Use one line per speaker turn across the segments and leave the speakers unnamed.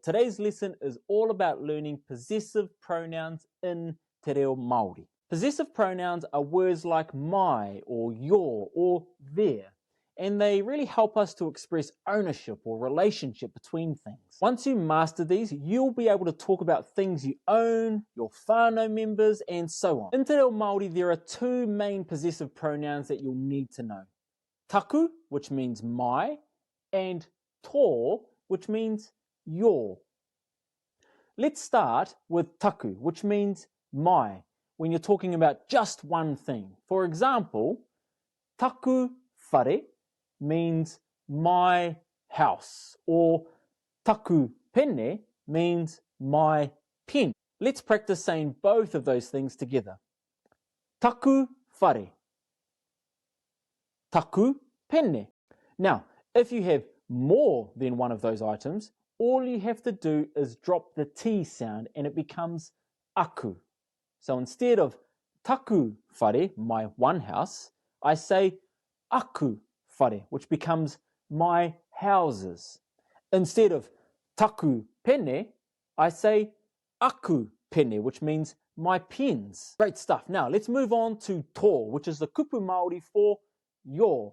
Today's lesson is all about learning possessive pronouns in te reo Māori. Possessive pronouns are words like my or your or their, and they really help us to express ownership or relationship between things. Once you master these, you'll be able to talk about things you own, your whānau members, and so on. In te reo Māori, there are two main possessive pronouns that you'll need to know. Taku, which means my, and tō, which means your. Let's start with taku, which means my, when you're talking about just one thing. For example, taku whare means my house, or taku pene means my pen. Let's practice saying both of those things together. Taku whare, taku pene. Now, if you have more than one of those items, all you have to do is drop the T sound and it becomes aku. So instead of taku whare, my one house, I say aku whare, which becomes my houses. Instead of taku pene, I say aku pene, which means my pens. Great stuff. Now let's move on to tō, which is the kupu Māori for your.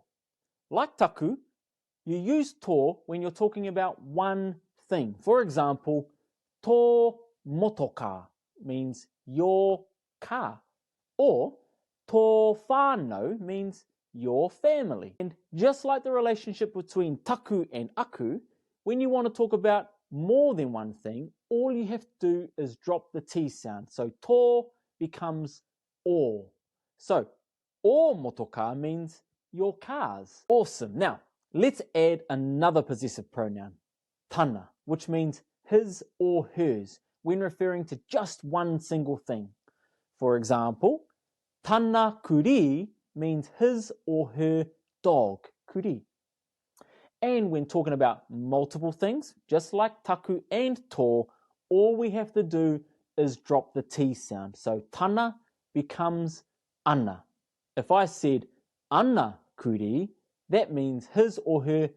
Like taku, you use tō when you're talking about one thing. For example, tō motoka means your car, or tō whānau means your family. And just like the relationship between taku and aku, when you want to talk about more than one thing, all you have to do is drop the T sound. So tō becomes o. So, o motoka means your cars. Awesome. Now, let's add another possessive pronoun, tana, which means his or hers, when referring to just one single thing. For example, tana kuri means his or her dog, kuri. And when talking about multiple things, just like taku and tō, all we have to do is drop the T sound. So tana becomes ana. If I said ana kuri, that means his or her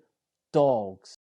dogs.